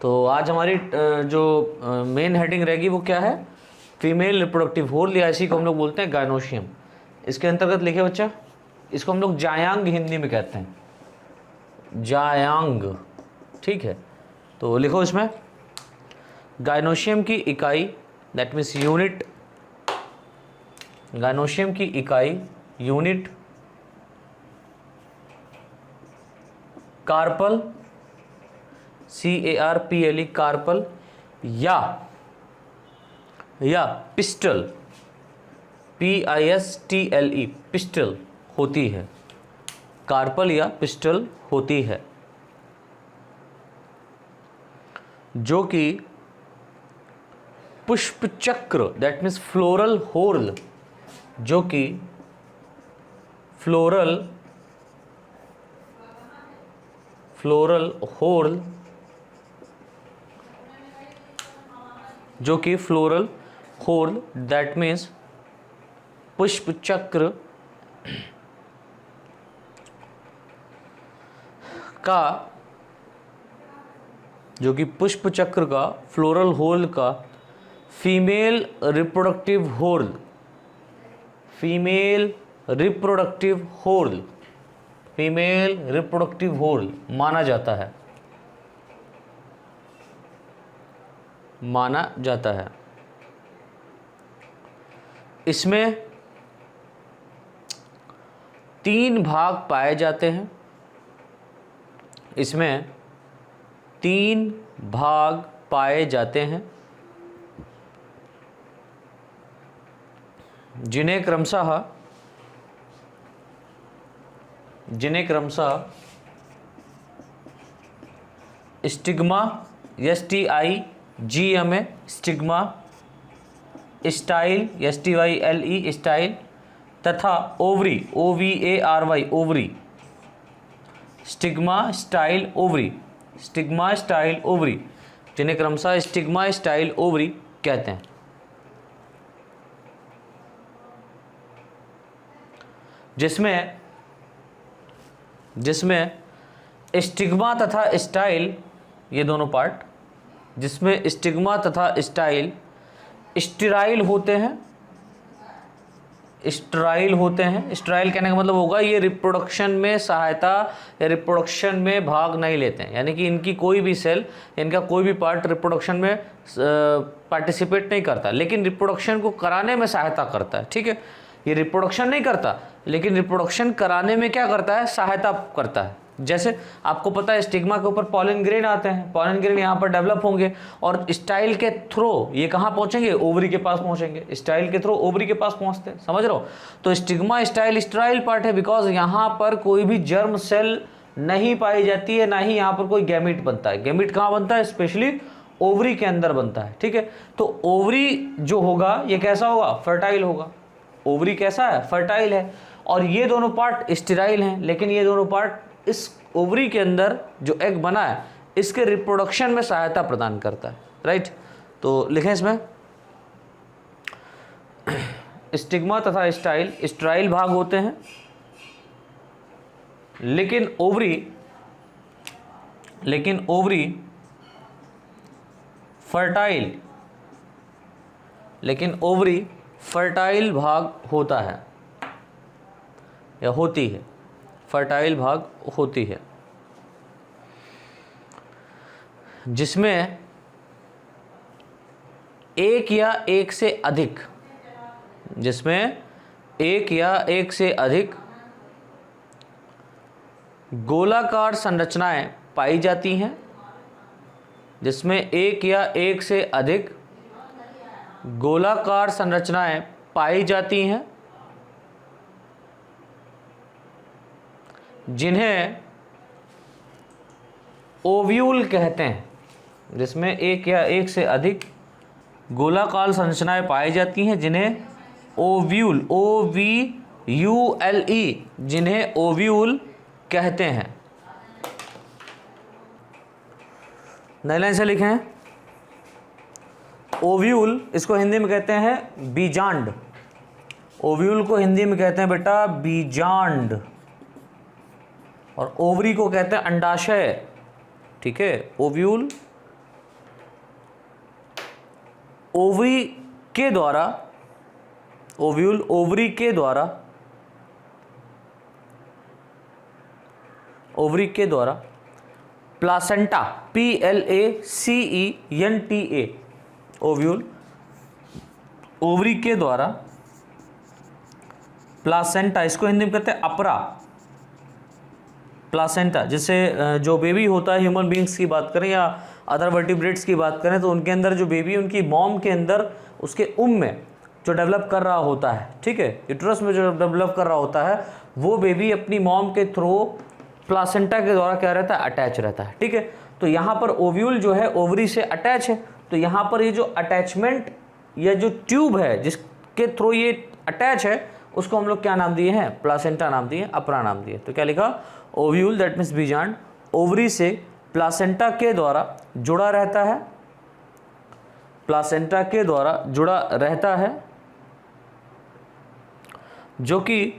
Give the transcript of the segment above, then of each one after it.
तो आज हमारी जो मेन हेडिंग रहेगी वो क्या है, फीमेल रिप्रोडक्टिव होल, या इसी को हम लोग बोलते हैं गायनोशियम। इसके अंतर्गत लिखे बच्चा, इसको हम लोग जायांग हिंदी में कहते हैं, जायांग, ठीक है। तो लिखो इसमें गायनोशियम की इकाई, दैट मीन्स यूनिट, गायनोशियम की इकाई यूनिट कार्पल, CARPLE कार्पल, या पिस्टल, PISTLE पिस्टल होती है, कार्पल या पिस्टल होती है, जो कि पुष्प चक्र, दैट मीन्स फ्लोरल होल, जो कि फ्लोरल होल, जो कि फ्लोरल होल, दैट मीन्स पुष्प चक्र का, जो कि पुष्प चक्र का, फ्लोरल होल का female reproductive whorl, female reproductive whorl, female reproductive whorl माना जाता है, माना जाता है। इसमें 3 भाग पाए जाते हैं, इसमें 3 भाग पाए जाते हैं, जिन्हें क्रमशः stigma, STIGMA stigma, style, STYLE style, तथा ovary, OVARY ovary, stigma, style, ovary, stigma, style, ovary, जिन्हें क्रमशः स्टिग्मा, स्टाइल, ओवरी कहते हैं। जिसमें स्टिग्मा तथा स्टाइल, ये दोनों पार्ट, जिसमें स्टिग्मा तथा स्टाइल स्टेराइल होते हैं, स्टेराइल होते हैं। स्टेराइल कहने का मतलब होगा ये रिप्रोडक्शन में सहायता या रिप्रोडक्शन में भाग नहीं लेते हैं, यानी कि इनकी कोई भी सेल, इनका कोई भी पार्ट रिप्रोडक्शन में पार्टिसिपेट नहीं करता, लेकिन रिप्रोडक्शन को कराने में सहायता करता है, ठीक है। ये रिप्रोडक्शन नहीं करता, लेकिन रिप्रोडक्शन कराने में क्या करता है, सहायता करता है। जैसे आपको पता है स्टिग्मा के ऊपर पॉलन ग्रेन आते हैं, पॉलन ग्रेन यहाँ पर डेवलप होंगे और स्टाइल के थ्रू ये कहाँ पहुँचेंगे, ओवरी के पास पहुँचेंगे, स्टाइल के थ्रू ओवरी के पास पहुँचते हैं, समझ रहे हो। तो स्टिग्मा स्टाइल स्टेराइल पार्ट है, बिकॉज यहाँ पर कोई भी जर्म सेल नहीं पाई जाती है, ना ही यहाँ पर कोई गैमीट बनता है। गैमीट कहाँ बनता है, स्पेशली ओवरी के अंदर बनता है, ठीक है। तो ओवरी जो होगा ये कैसा होगा, फर्टाइल होगा। ओवरी कैसा है, फर्टाइल है, और ये दोनों पार्ट स्टेराइल हैं, लेकिन ये दोनों पार्ट इस ओवरी के अंदर जो एग बना है इसके रिप्रोडक्शन में सहायता प्रदान करता है, राइट। तो लिखें इसमें स्टिग्मा तथा स्टाइल स्टेराइल भाग होते हैं, लेकिन ओवरी फर्टाइल, लेकिन ओवरी फर्टाइल भाग होता है या होती है, फर्टाइल भाग होती है, जिसमें एक या एक से अधिक, जिसमें एक या एक से अधिक गोलाकार संरचनाएं पाई जाती हैं, जिसमें एक या एक से अधिक गोलाकार संरचनाएं पाई जाती हैं, जिन्हें ओव्यूल कहते हैं, जिसमें एक या एक से अधिक गोलाकार संरचनाएं पाई जाती हैं, जिन्हें ओव्यूल, OVULE, जिन्हें ओव्यूल कहते हैं। नई लाइन से लिखें, ओव्यूल, इसको हिंदी में कहते हैं बीजांड, ओव्यूल को हिंदी में कहते हैं बेटा बीजांड, और ओवरी को कहते हैं अंडाशय, ठीक है। ओव्यूल ओवरी के द्वारा, ओव्यूल ओवरी के द्वारा, ओवरी के द्वारा प्लासेंटा, PLACENTA, ओव्यूल ओवरी के द्वारा प्लासेंटा, इसको हिंदी में कहते हैं अपरा, प्लासेंटा, जिससे जो बेबी होता है, ह्यूमन बींग्स की बात करें या अदर वर्टिब्रेट्स की बात करें, तो उनके अंदर जो बेबी उनकी मॉम के अंदर उसके में जो डेवलप कर रहा होता है, ठीक है, यूट्रस में जो डेवलप कर रहा होता है, वो बेबी अपनी मॉम के थ्रू प्लासेंटा के द्वारा क्या रहता है, अटैच रहता है, ठीक है। तो यहाँ पर ओव्यूल जो है ओवरी से अटैच है, तो यहाँ पर ये जो अटैचमेंट या जो ट्यूब है जिसके थ्रू ये अटैच है, उसको हम लोग क्या नाम दिए हैं, प्लासेंटा नाम दिए, अपरा नाम दिए। तो क्या लिखा, ओव्यूल दैट मीन्स बीजांड ओवरी से प्लासेंटा के द्वारा जुड़ा रहता है, प्लासेंटा के द्वारा जुड़ा रहता है, जो कि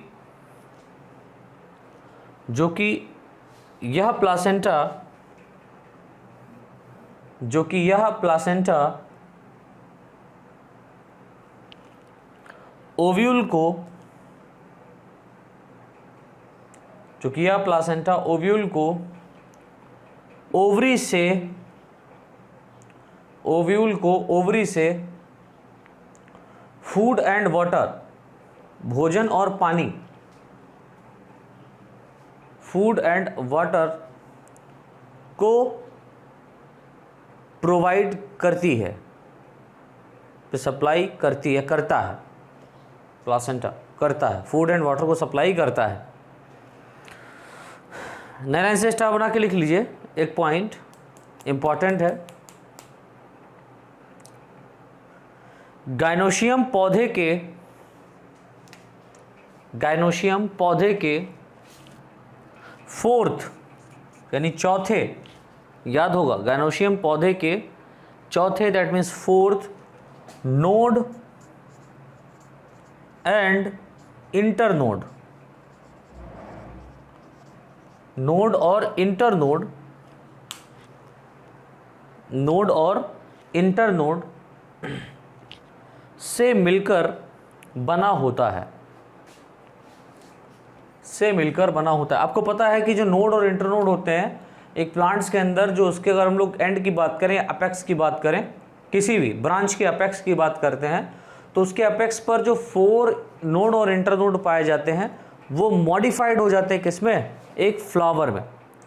यह प्लासेंटा ओव्यूल को, ओवरी से फूड एंड वाटर, भोजन और पानी, फूड एंड वाटर को प्रोवाइड करती है, सप्लाई करती है, करता है, प्लासेंटा करता है, फूड एंड वाटर को सप्लाई करता है। नए लाइन से स्टार बना के लिख लीजिए, एक पॉइंट इंपॉर्टेंट है। गाइनोशियम पौधे के फोर्थ यानी चौथे, याद होगा, गाइनोशियम पौधे के चौथे that means fourth node and internode, node और इंटरनोड, नोड और इंटरनोड से मिलकर बना होता है, आपको पता है कि जो नोड और इंटरनोड होते हैं एक प्लांट्स के अंदर, जो उसके अगर हम लोग एंड की बात करें, अपेक्स की बात करें, किसी भी ब्रांच के अपेक्स की बात करते हैं, तो उसके अपेक्स पर जो 4 नोड और इंटरनोड पाए जाते हैं वो मॉडिफाइड हो जाते हैं, किसमें, एक फ्लावर में।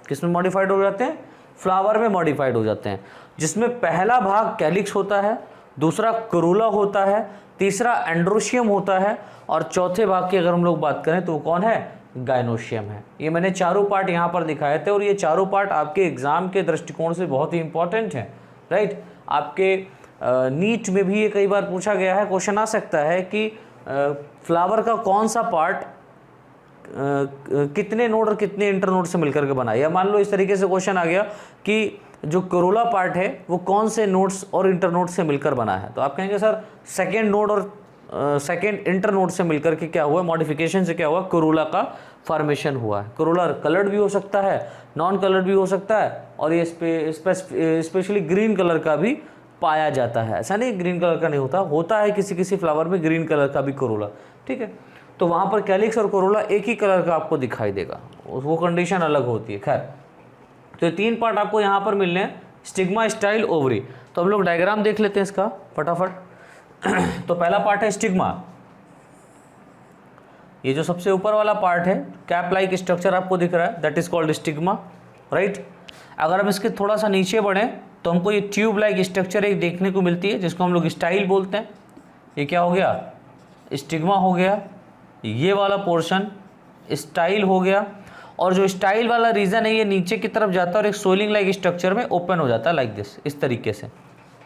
किसमें मॉडिफाइड हो जाते हैं, फ्लावर में मॉडिफाइड हो जाते हैं, जिसमें पहला भाग कैलिक्स होता है, दूसरा कोरोला होता है, तीसरा एंड्रोशियम होता है, और चौथे भाग की अगर हम लोग बात करें तो वो कौन है, गाइनोशियम है। ये मैंने चारों पार्ट यहाँ पर दिखाए थे, और ये चारों पार्ट आपके एग्जाम के दृष्टिकोण से बहुत ही इंपॉर्टेंट है, राइट। आपके नीट में भी ये कई बार पूछा गया है, क्वेश्चन आ सकता है कि फ्लावर का कौन सा पार्ट कितने नोड और कितने इंटरनोड से मिलकर के बना, या मान लो इस तरीके से क्वेश्चन आ गया कि जो कोरोला पार्ट है वो कौन से नोड्स और इंटरनोड से मिलकर बना है, तो आप कहेंगे सर सेकेंड नोड और सेकेंड इंटरनोड से मिलकर के क्या हुआ, मॉडिफिकेशन से क्या हुआ, कोरोला का फॉर्मेशन हुआ है। कोरोला कलर्ड भी हो सकता है, नॉन कलर्ड भी हो सकता है, और ये स्पेशली ग्रीन कलर का भी पाया जाता है। ऐसा नहीं ग्रीन कलर का नहीं होता है किसी किसी फ्लावर में ग्रीन कलर का भी कोरोला, ठीक है। तो वहाँ पर कैलिक्स और कोरोला एक ही कलर का आपको दिखाई देगा, वो कंडीशन अलग होती है। खैर, तो ये 3 पार्ट आपको यहाँ पर मिलने हैं, स्टिग्मा, स्टाइल, ओवरी। तो हम लोग डायग्राम देख लेते हैं इसका फटाफट। तो पहला पार्ट है स्टिग्मा, ये जो सबसे ऊपर वाला पार्ट है, कैप लाइक स्ट्रक्चर आपको दिख रहा है, that is called stigma, right. अगर हम इसके थोड़ा सा नीचे बढ़ें तो हमको ये ट्यूब लाइक स्ट्रक्चर एक देखने को मिलती है, जिसको हम लोग स्टाइल बोलते हैं। ये क्या हो गया, स्टिग्मा हो गया, ये वाला पोर्शन स्टाइल हो गया, और जो स्टाइल वाला रीजन है ये नीचे की तरफ जाता है और एक सोलिंग लाइक स्ट्रक्चर में ओपन हो जाता है, लाइक दिस, इस तरीके से,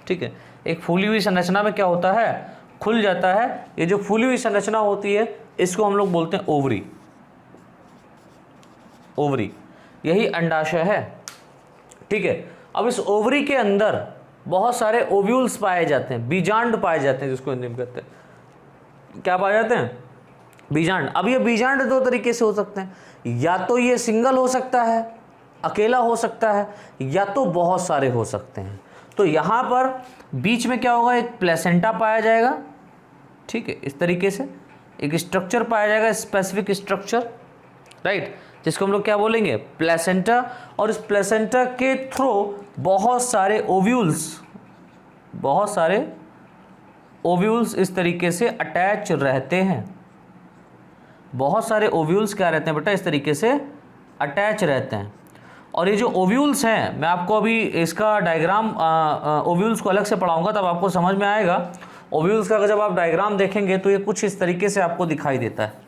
ठीक है। एक फूली हुई संरचना में क्या होता है, खुल जाता है। ये जो फूली हुई संरचना होती है इसको हम लोग बोलते हैं ओवरी, ओवरी, यही अंडाशय है, ठीक है। अब इस ओवरी के अंदर बहुत सारे ओव्यूल्स पाए जाते हैं, बीजांड पाए जाते हैं, जिसको हिंदी में कहते हैं, क्या पाए जाते हैं, बीजांड। अब ये बीजांड 2 तरीके से हो सकते हैं, या तो ये सिंगल हो सकता है, अकेला हो सकता है, या तो बहुत सारे हो सकते हैं। तो यहाँ पर बीच में क्या होगा, एक प्लेसेंटा पाया जाएगा, ठीक है, इस तरीके से एक स्ट्रक्चर पाया जाएगा, स्पेसिफिक स्ट्रक्चर, राइट, जिसको हम लोग क्या बोलेंगे, प्लेसेंटा। और इस प्लेसेंटा के थ्रू बहुत सारे ओव्यूल्स इस तरीके से अटैच रहते हैं। बहुत सारे ओव्यूल्स क्या रहते हैं बेटा, इस तरीके से अटैच रहते हैं। और ये जो ओव्यूल्स हैं, मैं आपको अभी इसका डायग्राम ओव्यूल्स को अलग से पढ़ाऊंगा, तब आपको समझ में आएगा। ओव्यूल्स का जब आप डायग्राम देखेंगे तो ये कुछ इस तरीके से आपको दिखाई देता है।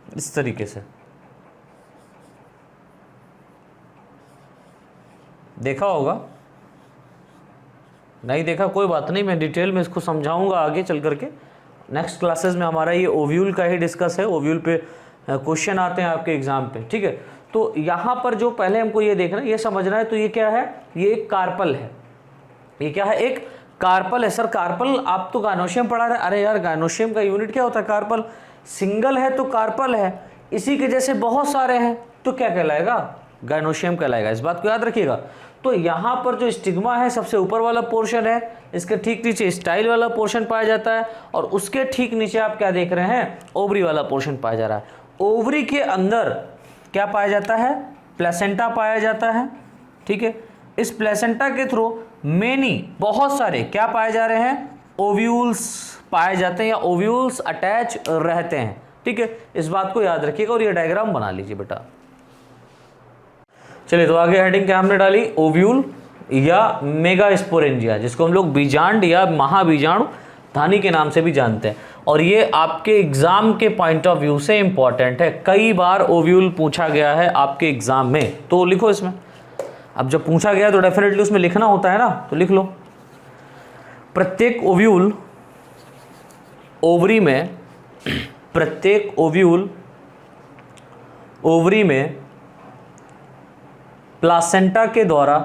इस तरीके से देखा होगा, नहीं देखा कोई बात नहीं, मैं डिटेल में इसको समझाऊंगा आगे चल करके। नेक्स्ट क्लासेस में हमारा ये ओव्यूल का ही डिस्कस है, ओव्यूल पे क्वेश्चन आते हैं आपके एग्जाम पे, ठीक है। तो यहाँ पर जो पहले हमको ये देखना है, ये समझना है, तो ये क्या है, ये एक कार्पल है। ये क्या है, एक कार्पल है। सर कार्पल आप तो गायनोशियम पढ़ा रहे, अरे यार गायनोशियम का यूनिट क्या होता है, कार्पल। सिंगल है तो कार्पल है, इसी के जैसे बहुत सारे हैं तो क्या कहलाएगा, गायनोशियम कहलाएगा। इस बात को याद रखिएगा। तो यहाँ पर जो स्टिग्मा है, सबसे ऊपर वाला पोर्शन है, इसके ठीक नीचे स्टाइल वाला पोर्शन पाया जाता है, और उसके ठीक नीचे आप क्या देख रहे हैं, ओवरी वाला पोर्शन पाया जा रहा है। ओवरी के अंदर क्या पाया जाता है, प्लेसेंटा पाया जाता है, ठीक है। इस प्लेसेंटा के थ्रू मेनी बहुत सारे क्या पाए जा रहे हैं, ओव्यूल्स पाए जाते हैं, या ओव्यूल्स अटैच रहते हैं, ठीक है। इस बात को याद रखिएगा और ये डायग्राम बना लीजिए बेटा। चलिए, तो आगे हेडिंग क्या हमने डाली, ओव्यूल या मेगास्पोरेंजिया, जिसको हम लोग बीजांड या महाबीजाणु धानी के नाम से भी जानते हैं। और ये आपके एग्जाम के पॉइंट ऑफ व्यू से इंपॉर्टेंट है, कई बार ओव्यूल पूछा गया है आपके एग्जाम में, तो लिखो इसमें। अब जब पूछा गया तो डेफिनेटली उसमें लिखना होता है ना, तो लिख लो। प्रत्येक ओव्यूल ओवरी में, प्रत्येक ओव्यूल ओवरी में प्लासेंटा के द्वारा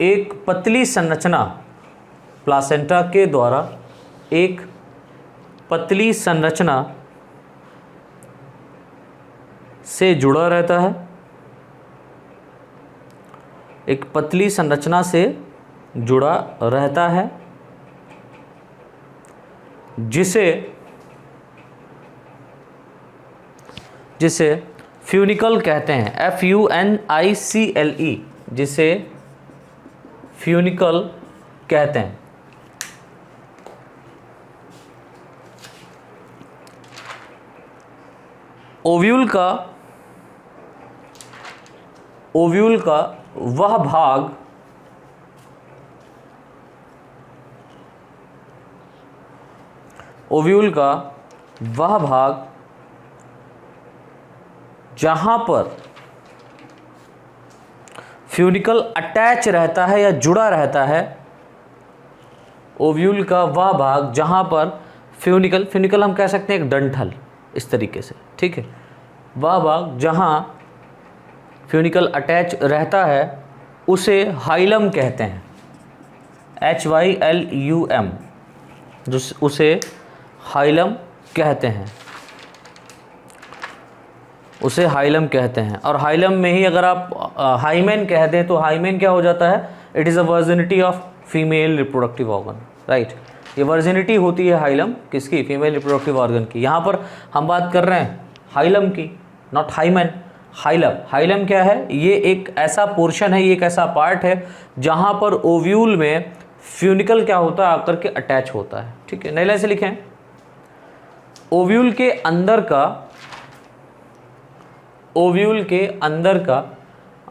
एक पतली संरचना, प्लासेंटा के द्वारा एक पतली संरचना से जुड़ा रहता है, एक पतली संरचना से जुड़ा रहता है, जिसे फ्यूनिकल कहते हैं, FUNICLE, जिसे फ्यूनिकल कहते हैं। ओव्यूल का वह भाग जहां पर फ्यूनिकल अटैच रहता है या जुड़ा रहता है, ओव्यूल का वह भाग जहां पर फ्यूनिकल हम कह सकते हैं एक डंठल, इस तरीके से, ठीक है। वह भाग जहां फ्यूनिकल अटैच रहता है उसे हाइलम कहते हैं, HYLUM, जो उसे हाइलम कहते हैं, उसे हाइलम कहते हैं। और हाइलम में ही अगर आप हाइमेन कह दें तो हाइमेन क्या हो जाता है, it is a virginity of female reproductive organ, right. ये वर्जिनिटी होती है हाइलम किसकी, फीमेल रिप्रोडक्टिव ऑर्गन की। यहाँ पर हम बात कर रहे हैं हाइलम की, नॉट हाइमेन। हाइलम क्या है, ये एक ऐसा पोर्शन है, ये एक ऐसा पार्ट है जहाँ पर ओव्यूल में फ्यूनिकल क्या होता है, आकर के अटैच होता है, ठीक है। नए लाइन से लिखें, ओव्यूल के अंदर का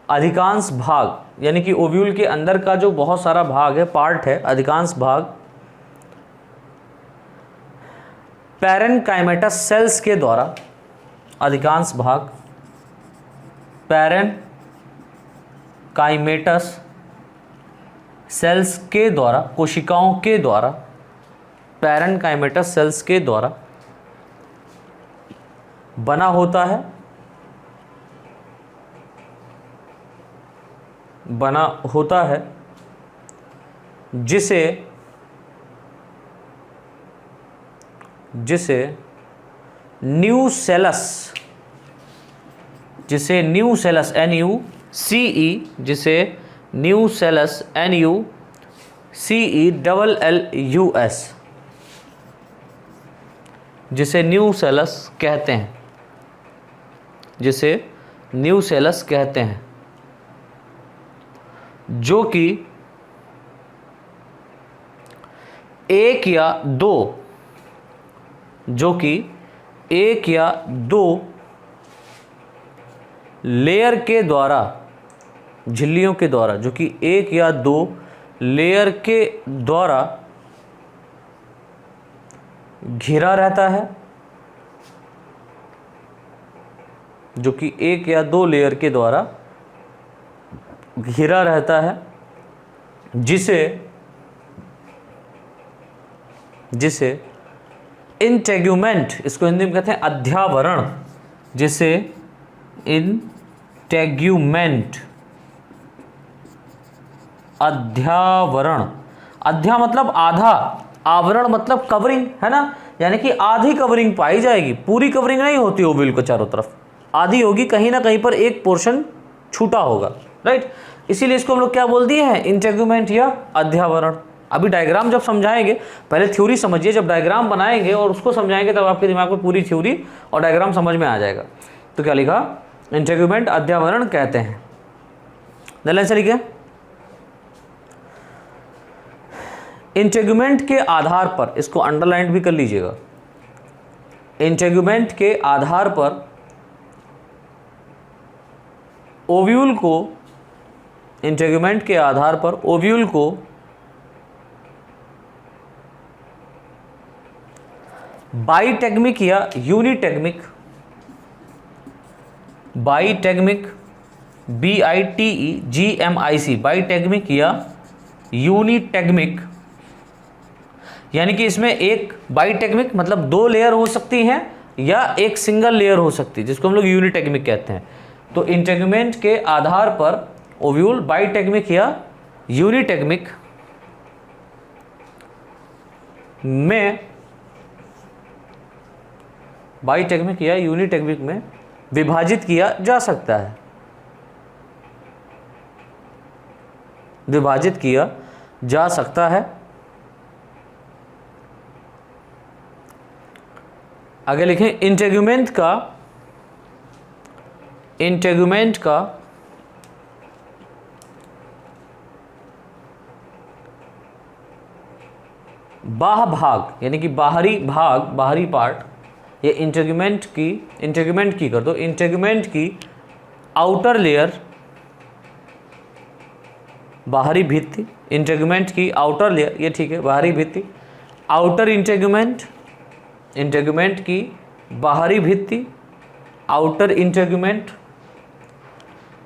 अधिकांश भाग, यानी कि ओव्यूल के अंदर का जो बहुत सारा भाग है, पार्ट है, अधिकांश भाग पैरेनकाइमेटस सेल्स के द्वारा, अधिकांश भाग पैरेनकाइमेटस सेल्स के द्वारा, कोशिकाओं के द्वारा पैरेनकाइमेटस सेल्स के द्वारा बना होता है, बना होता है, जिसे न्यूसेलस, जिसे न्यूसेलस NUCE, जिसे न्यूसेलस NUCELLUS, जिसे न्यूसेलस कहते हैं, जिसे न्यूसेलस कहते हैं, जो कि एक या दो लेयर के द्वारा, झिल्लियों के द्वारा, जो कि एक या दो लेयर के द्वारा घिरा रहता है, जो कि एक या दो लेयर के द्वारा घिरा रहता है, जिसे इंटेग्यूमेंट, इसको हिंदी में कहते हैं अध्यावरण, जिसे इंटेग्यूमेंट, अध्यावरण, अध्या मतलब आधा, आवरण मतलब कवरिंग, है ना, यानी कि आधी कवरिंग पाई जाएगी, पूरी कवरिंग नहीं होती ओव्यूल को चारों तरफ, आधी होगी, कहीं ना कहीं पर एक पोर्शन छूटा होगा, राइट। इसीलिए इसको हम लोग क्या बोल दिए हैं, इंटेग्यूमेंट या अध्यावरण। अभी डायग्राम जब समझाएंगे, पहले थ्योरी समझिए, जब डायग्राम बनाएंगे और उसको समझाएंगे तब आपके दिमाग में पूरी थ्योरी और डायग्राम समझ में आ जाएगा। तो क्या लिखा, इंटेग्यूमेंट अध्यावरण कहते हैं। लाइन से लिखिए, इंटेग्यूमेंट के आधार पर, इसको अंडरलाइन भी कर लीजिएगा, इंटेग्यूमेंट के आधार पर ओव्यूल को, इंटेग्यूमेंट के आधार पर ओव्यूल को बाइटेग्मिक या यूनिटेग्मिक, बाइटेग्मिक BITEGMIC, बाइटेग्मिक या यूनिटेग्मिक, यानी कि इसमें एक बाइटेग्मिक मतलब दो लेयर हो सकती हैं या एक सिंगल लेयर हो सकती है, जिसको हम लोग यूनिटेग्मिक कहते हैं। तो इंटेग्यूमेंट के आधार पर ओव्यूल बाइटेग्मिक या यूनिटेग्मिक में, बाइटेग्मिक या यूनिटेग्मिक में विभाजित किया जा सकता है, विभाजित किया जा सकता है। आगे लिखें, इंटेग्यूमेंट का बाह्य भाग, यानी कि बाहरी भाग, बाहरी पार्ट, ये इंटेग्यूमेंट की कर दो, इंटेग्यूमेंट की आउटर लेयर, बाहरी भित्ति, इंटेग्यूमेंट की आउटर लेयर, ये ठीक है, बाहरी भित्ति, आउटर इंटेग्यूमेंट, इंटेग्यूमेंट की बाहरी भित्ति, आउटर इंटेग्यूमेंट,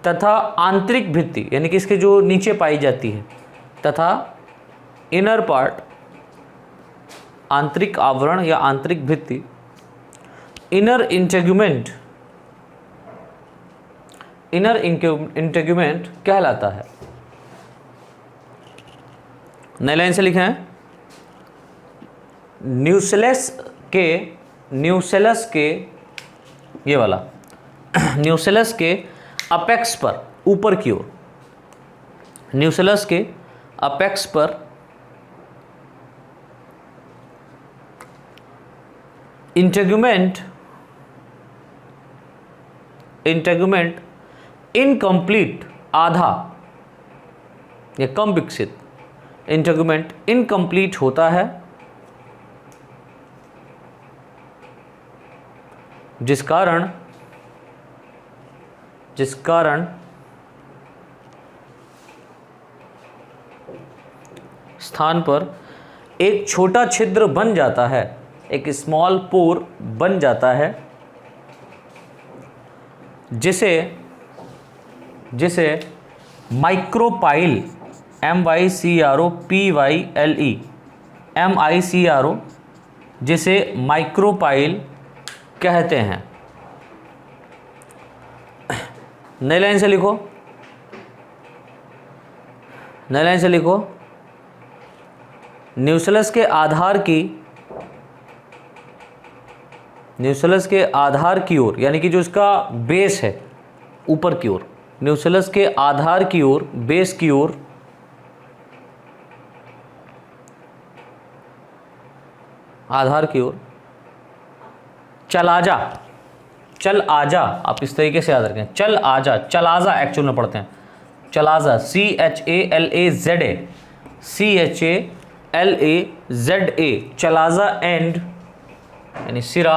तथा आंतरिक भित्ति, यानी कि इसके जो नीचे पाई जाती है, तथा इनर पार्ट, आंतरिक आवरण या आंतरिक भित्ति, इनर इंटेग्यूमेंट, इनर इंटेग्यूमेंट कहलाता है। नई लाइन से लिखे हैं, न्यूसेलस के ये वाला न्यूसेलस के अपेक्स पर, ऊपर की ओर, न्यूसेलस के अपेक्स पर इंटेग्यूमेंट इनकम्प्लीट, आधा या कम विकसित, इंटेग्यूमेंट इनकम्प्लीट होता है, जिस कारण स्थान पर एक छोटा छिद्र बन जाता है, एक स्मॉल पोर बन जाता है, जिसे माइक्रोपाइल, MYCROPYLE, MICRO, जिसे माइक्रोपाइल कहते हैं। नई लाइन से लिखो, नई लाइन से लिखो, न्यूक्लियस के आधार की, न्यूक्लियस के आधार की ओर, यानी कि जो इसका बेस है ऊपर की ओर, न्यूक्लियस के आधार की ओर, बेस की ओर आधार की ओर चल आजा, चल आजा, आप इस तरीके से याद रखें, चल आजा, चलाजा एक्चुअल में पढ़ते हैं, chalaza, CHALAZA, CHALAZA, chalaza and यानी सिरा,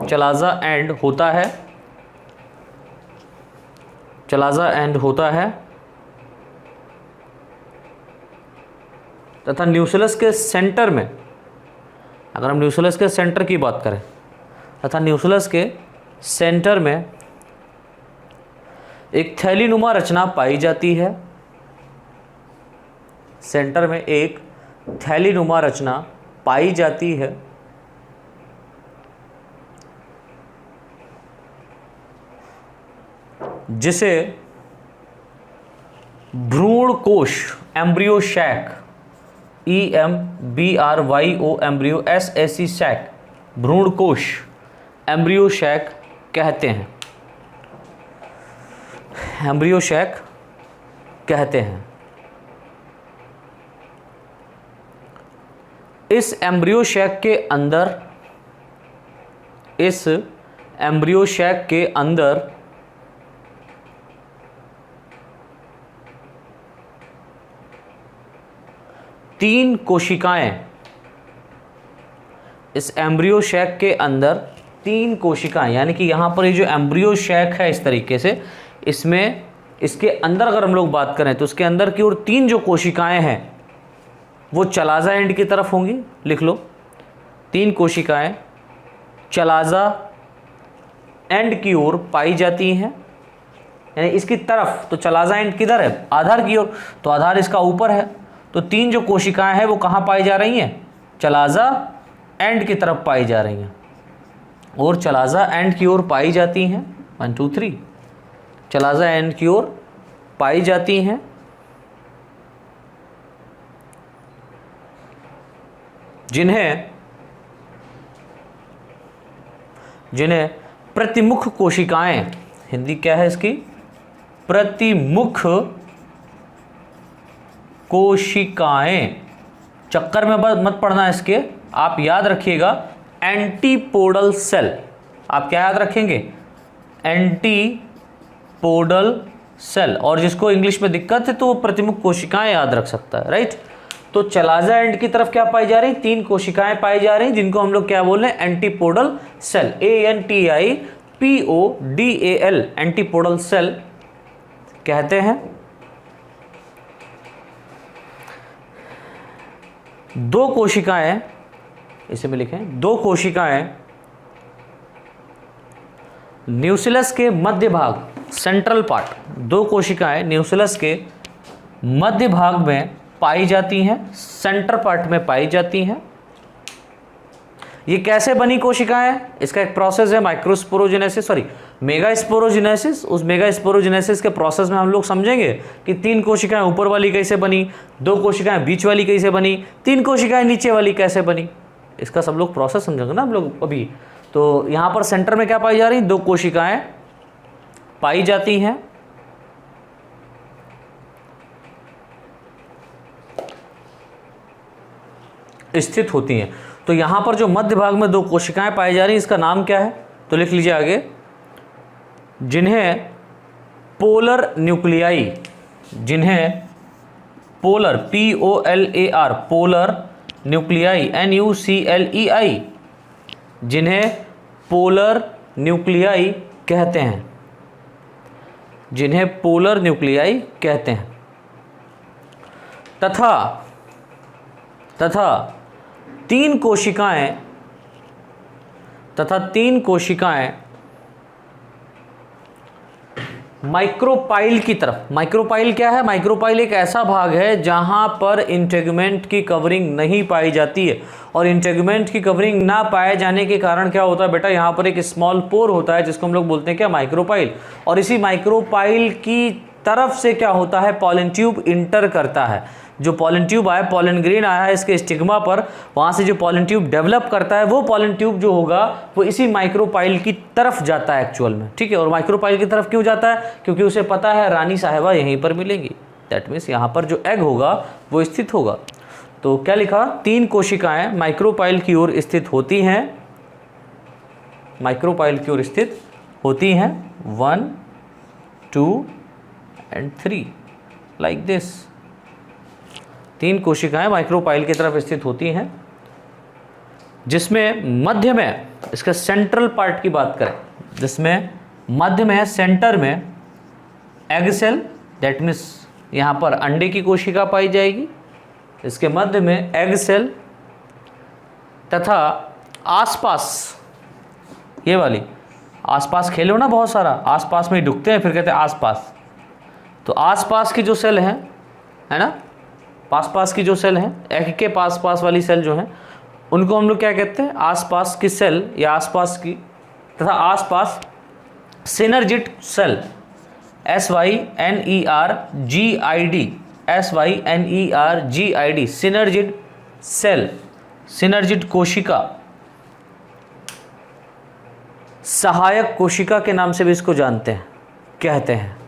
चलाजा एंड होता है, चलाजा एंड होता है, तथा न्यूक्लियस के सेंटर में, अगर हम न्यूक्लियस के सेंटर की बात करें, तथा न्यूक्लियस के सेंटर में एक थैलीनुमा रचना पाई जाती है, सेंटर में एक थैलीनुमा रचना पाई जाती है, जिसे भ्रूण कोश, एम्ब्रियो शैक, EMBRYO, एम्ब्रियो SAC, शैक, भ्रूण कोश, एम्ब्रियो शैक कहते हैं, एम्ब्रियो शैक कहते हैं। इस एम्ब्रियो शैक के अंदर, इस एम्ब्रियो शैक के अंदर तीन कोशिकाएं, इस एम्ब्रियो शैक के अंदर तीन कोशिकाएं, यानी कि यहाँ पर ये जो एम्ब्रियो शैक है इस तरीके से, इसमें, इसके अंदर अगर हम लोग बात करें तो उसके अंदर की ओर तीन जो कोशिकाएं हैं वो चलाजा एंड की तरफ होंगी, लिख लो, तीन कोशिकाएं चलाजा एंड की ओर पाई जाती हैं, यानी इसकी तरफ, तो चलाजा एंड किधर है, आधार की ओर, तो आधार इसका ऊपर है, तो तीन जो कोशिकाएं हैं वो कहाँ पाई जा रही हैं, चलाजा एंड की तरफ पाई जा रही हैं, और चलाजा एंड की ओर पाई जाती हैं, 1 2 3, चलाजा एंड की ओर पाई जाती हैं, जिन्हें प्रतिमुख कोशिकाएं, हिंदी क्या है इसकी, प्रतिमुख कोशिकाएं, चक्कर में मत पढ़ना इसके, आप याद रखिएगा एंटीपोडल सेल, आप क्या याद रखेंगे, एंटीपोडल सेल, और जिसको इंग्लिश में दिक्कत है तो वो प्रतिमुख कोशिकाएं याद रख सकता है, राइट। तो चलाजा एंड की तरफ क्या पाई जा रही, तीन कोशिकाएं पाई जा रही, जिनको हम लोग क्या बोल रहे हैं, antipodal cell, ANTIPODAL, antipodal cell कहते हैं। दो कोशिकाएं, इसे में लिखें, दो कोशिकाएं न्यूक्लियस के मध्य भाग, सेंट्रल पार्ट, दो कोशिकाएं न्यूक्लियस के मध्य भाग में पाई जाती हैं, सेंटर पार्ट में पाई जाती हैं। ये कैसे बनी कोशिकाएं, इसका एक प्रोसेस है माइक्रोस्पोरोजेनेसिस, सॉरी मेगास्पोरोजेनेसिस। उस मेगास्पोरोजेनेसिस के प्रोसेस में हम लोग समझेंगे कि तीन कोशिकाएं ऊपर वाली कैसे बनी, दो कोशिकाएं बीच वाली कैसे बनी, तीन कोशिकाएं नीचे वाली कैसे बनी, इसका सब लोग प्रोसेस समझेंगे ना हम लोग अभी। तो यहाँ पर सेंटर में क्या पाई जा रही, दो कोशिकाएं पाई जाती हैं, स्थित होती हैं। तो यहाँ पर जो मध्य भाग में दो कोशिकाएं पाई जा रही हैं, इसका नाम क्या है, तो लिख लीजिए आगे, जिन्हें पोलर न्यूक्लियाई, जिन्हें polar, POLAR, polar nuclei, NUCLEI, जिन्हें पोलर न्यूक्लियाई कहते हैं, जिन्हें पोलर न्यूक्लियाई कहते हैं। तथा तीन कोशिकाएं माइक्रोपाइल की तरफ। माइक्रोपाइल क्या है? माइक्रोपाइल एक ऐसा भाग है जहां पर इंटेगुमेंट की कवरिंग नहीं पाई जाती है, और इंटेगुमेंट की कवरिंग ना पाए जाने के कारण क्या होता है बेटा, यहाँ पर एक स्मॉल पोर होता है जिसको हम लोग बोलते हैं क्या, माइक्रोपाइल। और इसी माइक्रोपाइल की तरफ से क्या होता है, पॉलन ट्यूब इंटर करता है। जो पॉलन ट्यूब आया, पॉलन ग्रेन आया है इसके स्टिग्मा पर, वहाँ से जो पॉलन ट्यूब डेवलप करता है वो पॉलन ट्यूब जो होगा वो इसी माइक्रोपाइल की तरफ जाता है एक्चुअल में, ठीक है। और माइक्रोपाइल की तरफ क्यों जाता है? क्योंकि उसे पता है रानी साहिबा यहीं पर मिलेंगी। दैट मीन्स यहाँ पर जो एग होगा वो स्थित होगा। तो क्या लिखा, 3 कोशिकाएं माइक्रोपाइल की ओर स्थित होती हैं, माइक्रोपाइल की ओर स्थित होती हैं, 1 2 and 3 लाइक दिस। 3 कोशिकाएं माइक्रोपाइल की तरफ स्थित होती हैं, जिसमें मध्य में, इसका सेंट्रल पार्ट की बात करें, जिसमें मध्य में, सेंटर में एग सेल, दैट मीन्स यहाँ पर अंडे की कोशिका पाई जाएगी, इसके मध्य में एग सेल, तथा आसपास, ये वाली आसपास खेलो ना बहुत सारा, आसपास में ही डूबते हैं फिर कहते हैं आसपास, तो आसपास की जो सेल हैं, है ना, पास की जो सेल हैं, एग के पास वाली सेल जो हैं, उनको हम लोग क्या कहते हैं, आसपास की सेल या आसपास की, तथा आसपास synergid cell, SYNERGID, synergid cell, synergid कोशिका, सहायक कोशिका के नाम से भी इसको जानते हैं, कहते हैं।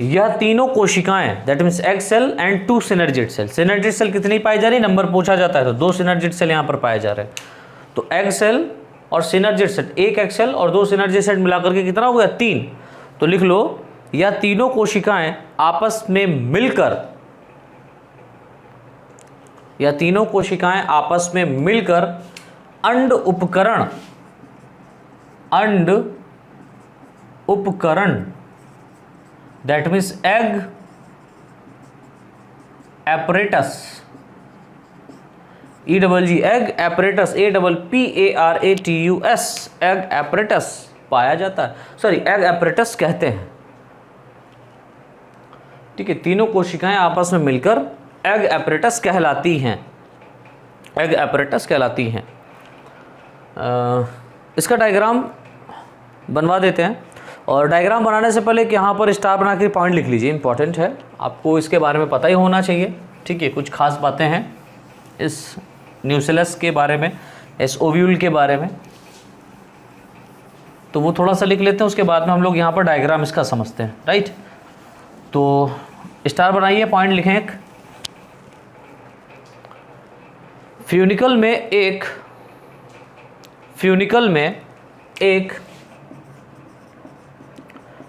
यह तीनों कोशिकाएं, that means egg cell and 2 synergid cell. Synergid cell कितनी पाई जा रही, नंबर पूछा जाता है तो 2 सिनर्जिड सेल यहाँ पर पाए जा रहे हैं। तो एग सेल और सिनर्जिड सेल, एक एग सेल और 2 सिनर्जिड सेल मिलाकर के कितना हो गया, 3। तो लिख लो, यह तीनों कोशिकाएं आपस में मिलकर, यह तीनों कोशिकाएं आपस में मिलकर अंड उपकरण, that means egg apparatus, EGG, egg apparatus, APPARATUS, egg apparatus पाया जाता है, सॉरी एग एपरेटस कहते हैं, ठीक है। तीनों कोशिकाएं आपस में मिलकर एग एपरेटस कहलाती हैं, एग एपरेटस कहलाती हैं। इसका डायग्राम बनवा देते हैं, और डायग्राम बनाने से पहले कि यहाँ पर स्टार बना के पॉइंट लिख लीजिए, इंपॉर्टेंट है, आपको इसके बारे में पता ही होना चाहिए, ठीक है। कुछ खास बातें हैं इस न्यूसेलस के बारे में, इस ओव्यूल के बारे में, तो वो थोड़ा सा लिख लेते हैं, उसके बाद में हम लोग यहाँ पर डायग्राम इसका समझते हैं, राइट। तो स्टार बनाइए, पॉइंट लिखें एक।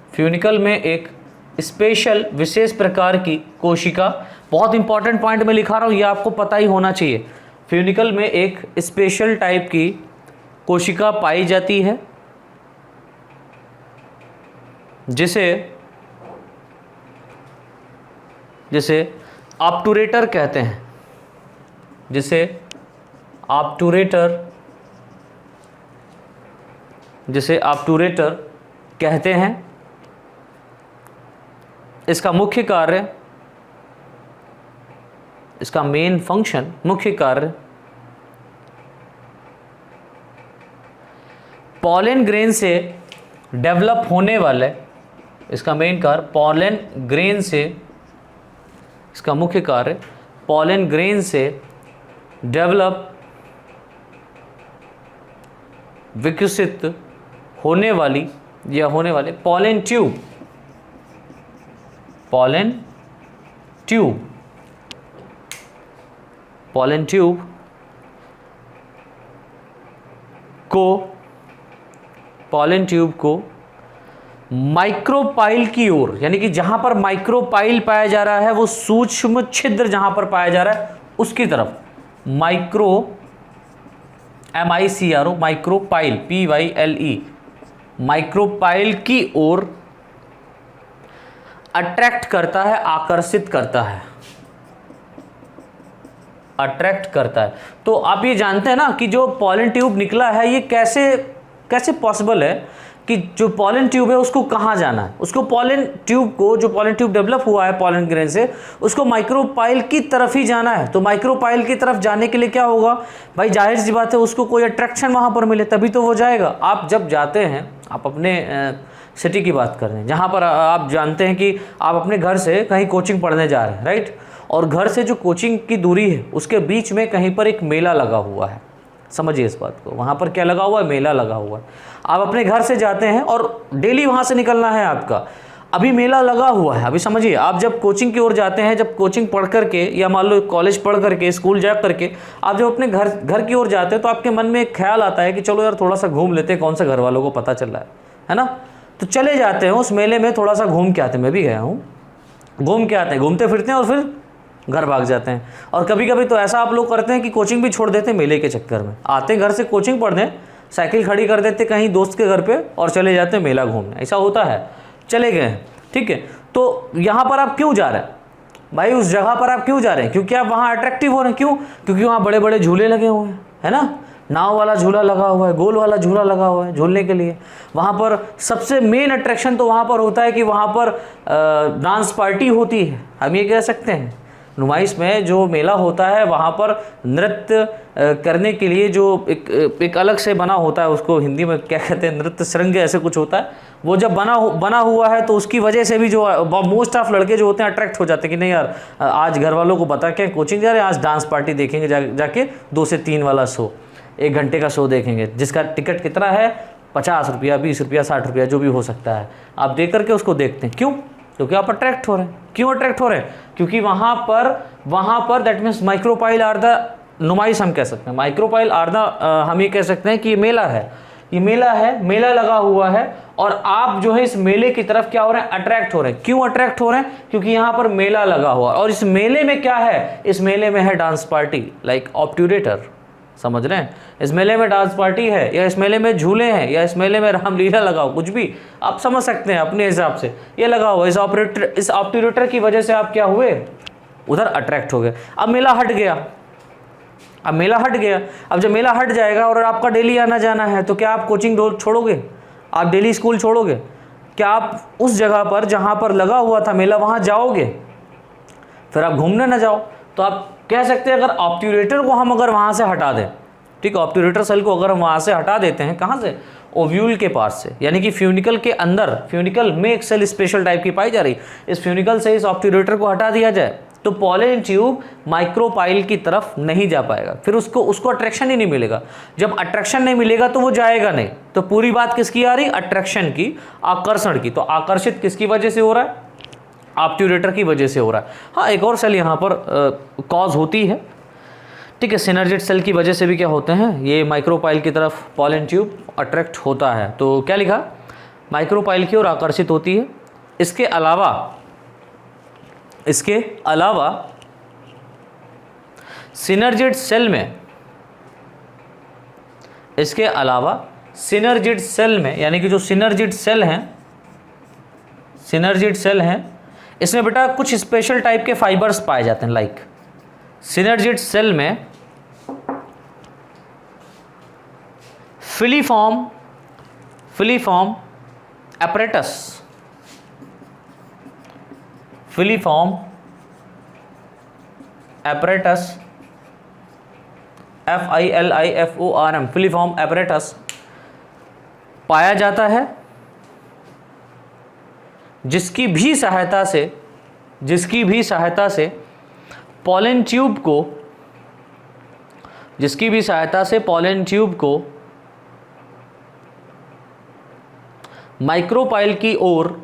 फ्यूनिकल में एक स्पेशल, विशेष प्रकार की कोशिका, बहुत इंपॉर्टेंट पॉइंट में लिखा रहा हूँ, ये आपको पता ही होना चाहिए। फ्यूनिकल में एक स्पेशल टाइप की कोशिका पाई जाती है, जिसे ऑब्टूरेटर कहते हैं, जिसे ऑब्टूरेटर कहते हैं। इसका मुख्य कार्य, इसका मेन फंक्शन, मुख्य कार्य पॉलन ग्रेन से डेवलप होने वाले, इसका मेन कार्य पॉलन ग्रेन से, इसका मुख्य कार्य पॉलन ग्रेन से डेवलप, विकसित होने वाली या होने वाले पॉलन ट्यूब को माइक्रोपाइल की ओर, यानी कि जहां पर माइक्रोपाइल पाया जा रहा है, वो सूक्ष्म छिद्र जहां पर पाया जा रहा है उसकी तरफ, माइक्रोपाइल PYLE, माइक्रोपाइल की ओर अट्रैक्ट करता है, आकर्षित करता है, अट्रैक्ट करता है। तो आप ये जानते हैं ना कि जो पॉलन ट्यूब निकला है, ये कैसे पॉसिबल है कि जो पॉलन ट्यूब है उसको कहाँ जाना है, उसको पॉलन ट्यूब को, जो पॉलन ट्यूब डेवलप हुआ है पॉलन ग्रेन से, उसको माइक्रोपाइल की तरफ ही जाना है। तो माइक्रोपाइल की तरफ जाने के लिए क्या होगा भाई, जाहिर सी बात है उसको कोई अट्रैक्शन वहाँ पर मिले तभी तो वो जाएगा। आप जब जाते हैं, आप अपने सिटी की बात कर रहे हैं जहाँ पर आप जानते हैं कि आप अपने घर से कहीं कोचिंग पढ़ने जा रहे हैं, राइट, और घर से जो कोचिंग की दूरी है उसके बीच में कहीं पर एक मेला लगा हुआ है, समझिए इस बात को, वहाँ पर क्या लगा हुआ है, मेला लगा हुआ है। आप अपने घर से जाते हैं और डेली वहाँ से निकलना है आपका, अभी मेला लगा हुआ है। अभी समझिए, आप जब कोचिंग की ओर जाते हैं, जब कोचिंग पढ़ करके या मान लो कॉलेज पढ़ करके, स्कूल जा करके आप जब अपने घर की ओर जाते हैं तो आपके मन में एक ख्याल आता है कि चलो यार थोड़ा सा घूम लेते हैं, कौन सा घर वालों को पता चल रहा है ना। तो चले जाते हैं उस मेले में, थोड़ा सा घूम के आते हैं, मैं भी गया हूँ, घूम के आते हैं, घूमते फिरते हैं और फिर घर भाग जाते हैं। और कभी कभी तो ऐसा आप लोग करते हैं कि कोचिंग भी छोड़ देते हैं मेले के चक्कर में, आते हैं घर से कोचिंग पढ़ने, साइकिल खड़ी कर देते कहीं दोस्त के घर पे और चले जाते हैं मेला घूमने, ऐसा होता है, चले गए हैं, ठीक है। तो यहाँ पर आप क्यों जा रहे हैं भाई, उस जगह पर आप क्यों जा रहे हैं, क्योंकि आप वहाँ अट्रैक्टिव हो रहे हैं, क्यों, क्योंकि वहाँ बड़े बड़े झूले लगे हुए हैं, है ना, नाव वाला झूला लगा हुआ है, गोल वाला झूला लगा हुआ है झूलने के लिए। वहाँ पर सबसे मेन अट्रैक्शन तो वहाँ पर होता है कि वहाँ पर डांस पार्टी होती है, हम ये कह सकते हैं। नुमाइश में जो मेला होता है वहाँ पर नृत्य करने के लिए जो एक अलग से बना होता है, उसको हिंदी में क्या कहते हैं, नृत्य श्रृंग ऐसे कुछ होता है, वो जब बना हुआ है तो उसकी वजह से भी जो मोस्ट ऑफ लड़के जो होते हैं अट्रैक्ट हो जाते हैं कि नहीं यार आज घर वालों को बता के कोचिंग जा रहे हैं, आज डांस पार्टी देखेंगे जाके 2 से 3 वाला शो, 1 घंटे का शो देखेंगे, जिसका टिकट कितना है 50 रुपया, 20 रुपया, 60 रुपया, जो भी हो सकता है, आप दे करके उसको देखते हैं। क्यों, क्योंकि आप अट्रैक्ट हो रहे हैं। क्यों अट्रैक्ट हो रहे हैं, क्योंकि वहाँ पर that means micropyle are the नुमाइश, हम कह सकते हैं माइक्रोपाइल आर द, हम ये कह सकते हैं कि ये मेला है, ये मेला है, मेला लगा हुआ है और आप जो है इस मेले की तरफ क्या हो रहे हैं, अट्रैक्ट हो रहे हैं। क्यों अट्रैक्ट हो रहे हैं, क्योंकि यहाँ पर मेला लगा हुआ है और इस मेले में क्या है, इस मेले में है डांस पार्टी, लाइक ऑब्ट्यूरेटर, समझ रहे हैं, इस मेले में डांस पार्टी है, या इस मेले में झूले हैं, या इस मेले में रामलीला लगाओ, कुछ भी आप समझ सकते हैं अपने हिसाब से, ये लगा हुआ। इस ऑब्ट्यूरेटर की वजह से आप क्या हुए, उधर अट्रैक्ट हो गए। अब मेला हट गया, अब मेला हट गया, अब जब मेला हट जाएगा और आपका डेली आना जाना है तो क्या आप कोचिंग छोड़ोगे, आप डेली स्कूल छोड़ोगे, क्या आप उस जगह पर जहाँ पर लगा हुआ था मेला वहाँ जाओगे, फिर आप घूमने ना जाओ। तो आप कह सकते हैं अगर ऑब्ट्यूरेटर को हम अगर वहाँ से हटा दें, ठीक है, ऑब्ट्यूरेटर सेल को अगर हम वहाँ से हटा देते हैं, कहाँ से, ओव्यूल के पास से, यानी कि फ्यूनिकल के अंदर, फ्यूनिकल में एक सेल स्पेशल टाइप की पाई जा रही, इस फ्यूनिकल से इस ऑब्ट्यूरेटर को हटा दिया जाए तो पॉलन ट्यूब माइक्रोपाइल की तरफ नहीं जा पाएगा, फिर उसको अट्रैक्शन ही नहीं मिलेगा। जब अट्रैक्शन नहीं मिलेगा तो वो जाएगा नहीं। तो पूरी बात किसकी आ रही, अट्रैक्शन की, आकर्षण की। तो आकर्षित किसकी वजह से हो रहा है, ऑब्ट्यूरेटर की वजह से हो रहा है। हाँ, एक और सेल यहाँ पर कॉज होती है, ठीक है, सिनर्जिड सेल की वजह से भी क्या होते हैं, ये माइक्रोपाइल की तरफ पॉलन ट्यूब अट्रैक्ट होता है। तो क्या लिखा, माइक्रोपाइल की ओर आकर्षित होती है। इसके अलावा सिनर्जिड सेल में, इसके अलावा सिनर्जिड सेल में, यानी कि जो सिनर्जिड सेल हैं, इसमें बेटा कुछ स्पेशल टाइप के फाइबर्स पाए जाते हैं। लाइक सिनर्जिड सेल में filiform apparatus, filiform apparatus, FILIFORM, filiform apparatus पाया जाता है, जिसकी भी सहायता से पॉलन ट्यूब को माइक्रोपाइल की ओर,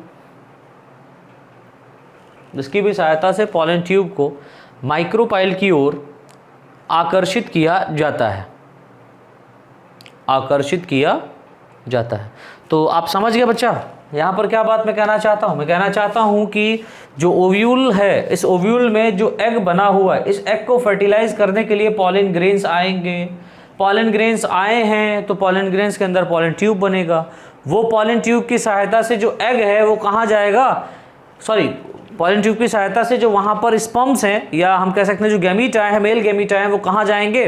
जिसकी भी सहायता से पॉलन ट्यूब को माइक्रोपाइल की ओर आकर्षित किया जाता है। तो आप समझ गए बच्चा, यहाँ पर क्या बात मैं कहना चाहता हूँ, मैं कहना चाहता हूँ कि जो ओव्यूल है, इस ओव्यूल में जो एग बना हुआ है, इस एग को फर्टिलाइज करने के लिए पॉलन ग्रेन्स आएंगे। पॉलन ग्रेन्स आए हैं तो पॉलन ग्रेन्स के अंदर पॉलन ट्यूब बनेगा। वो पॉलन ट्यूब की सहायता से जो एग है वो कहाँ जाएगा, पॉलन ट्यूब की सहायता से जो वहाँ पर स्पर्म्स हैं, या हम कह सकते हैं जो गैमीट आए हैं, मेल गैमीट आए हैं, वो कहाँ जाएंगे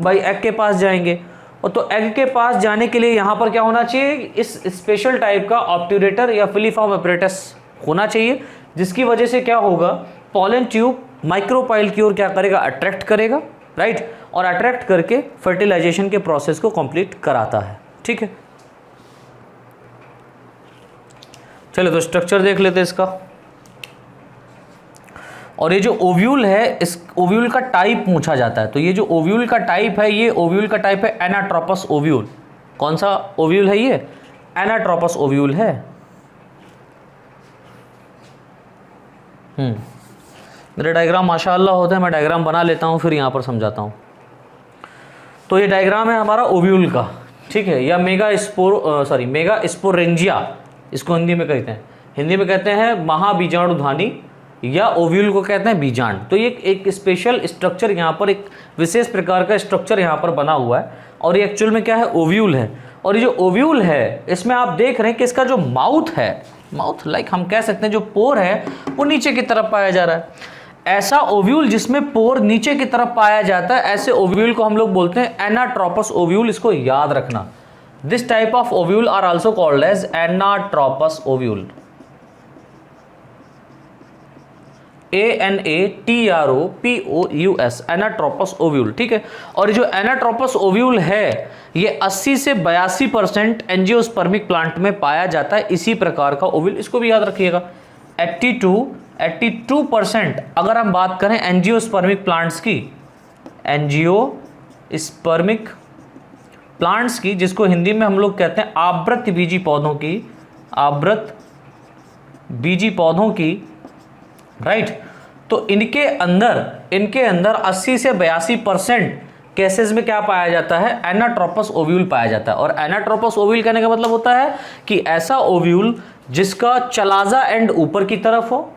भाई, एग के पास जाएंगे। और तो एग के पास जाने के लिए यहाँ पर क्या होना चाहिए, इस स्पेशल टाइप का ऑब्ट्यूरेटर या फिलीफॉर्म अपरेटस होना चाहिए, जिसकी वजह से क्या होगा, पॉलन ट्यूब माइक्रोपाइल की ओर क्या करेगा, अट्रैक्ट करेगा, राइट, और अट्रैक्ट करके फर्टिलाइजेशन के प्रोसेस को कंप्लीट कराता है। ठीक है, चलो तो स्ट्रक्चर देख लेते हैं इसका। और ये जो ओव्यूल है, इस ओव्यूल का टाइप पूछा जाता है, तो ये जो ओव्यूल का टाइप है, ये ओव्यूल का टाइप है एनाट्रोपस ओव्यूल। कौन सा ओव्यूल है ये, एनाट्रोपस ओव्यूल है। मेरे डायग्राम माशाअल्लाह होते हैं, मैं डायग्राम बना लेता हूँ फिर यहाँ पर समझाता हूँ। तो ये डायग्राम है हमारा ओव्यूल का, ठीक है, या मेगा स्पोरेंजिया इसको हिंदी में कहते हैं। हिंदी में कहते हैं महाबीजाणुधानी, या ओव्यूल को कहते हैं बीजांड। तो ये एक स्पेशल स्ट्रक्चर यहाँ पर, एक विशेष प्रकार का स्ट्रक्चर यहाँ पर बना हुआ है, और ये एक्चुअल में क्या है, ओव्यूल है। और ये जो ओव्यूल है, इसमें आप देख रहे हैं कि इसका जो माउथ है, माउथ लाइक हम कह सकते हैं, जो पोर है वो नीचे की तरफ पाया जा रहा है। ऐसा ओव्यूल जिसमें पोर नीचे की तरफ पाया जाता है, ऐसे ओव्यूल को हम लोग बोलते हैं एनाट्रोपस ओव्यूल। इसको याद रखना, this type of ovule are also called as anatropous ovule, ANATROPOUS, anatropous ovule. ठीक है, और जो एनाट्रोपस ओव्यूल है, ये 80 से 82% एंजियोस्पर्मिक प्लांट में पाया जाता है। इसी प्रकार का ओव्यूल, इसको भी याद रखिएगा, 82% अगर हम बात करें एंजियोस्पर्मिक प्लांट्स की, एंजियोस्पर्मिक प्लांट्स की, जिसको हिंदी में हम लोग कहते हैं आवृत बीजी पौधों की, आवृत बीजी पौधों की, राइट। तो इनके अंदर 80 से 82% केसेस में क्या पाया जाता है, एनाट्रोपस ओव्यूल पाया जाता है। और एनाट्रोपस ओव्यूल कहने का मतलब होता है कि ऐसा ओव्यूल जिसका चलाजा एंड ऊपर की तरफ हो,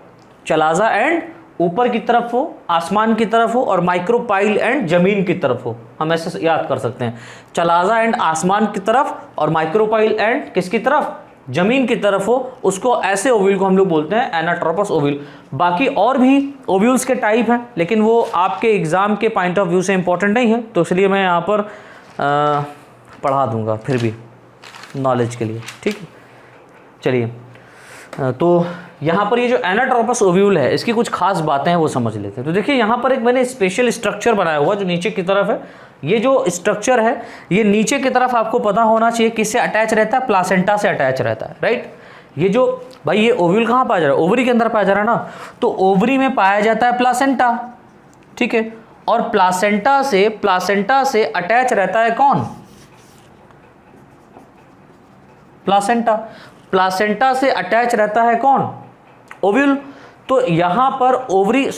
चलाजा एंड ऊपर की तरफ हो, आसमान की तरफ हो, और माइक्रोपाइल एंड जमीन की तरफ हो। हम ऐसे याद कर सकते हैं, चलाजा एंड आसमान की तरफ और माइक्रोपाइल एंड किसकी तरफ, जमीन की तरफ हो, उसको ऐसे ओव्यूल को हम लोग बोलते हैं एनाट्रोपस ओव्यूल। बाकी और भी ओव्यूल्स के टाइप हैं, लेकिन वो आपके एग्जाम के पॉइंट ऑफ व्यू से इंपॉर्टेंट नहीं है, तो इसलिए मैं यहाँ पर पढ़ा दूंगा फिर भी नॉलेज के लिए। ठीक है, चलिए, तो यहाँ पर ये जो एनाट्रोपस ओव्यूल है, इसकी कुछ खास बातें हैं वो समझ लेते हैं। तो देखिए, यहाँ पर एक मैंने स्पेशल स्ट्रक्चर बनाया हुआ जो नीचे की तरफ है। ये जो स्ट्रक्चर है, ये नीचे की तरफ आपको पता होना चाहिए किससे अटैच रहता है, प्लासेंटा से अटैच रहता है, राइट। ये जो भाई, ये ओव्यूल कहाँ पाया जा रहा है, ओवरी के अंदर पाया जा रहा है ना, तो ओवरी में पाया जाता है प्लासेंटा, ठीक है। और प्लासेंटा से अटैच रहता है कौन, प्लासेंटा से अटैच रहता है कौन, ओव्यूल। तो यहां पर ओवरी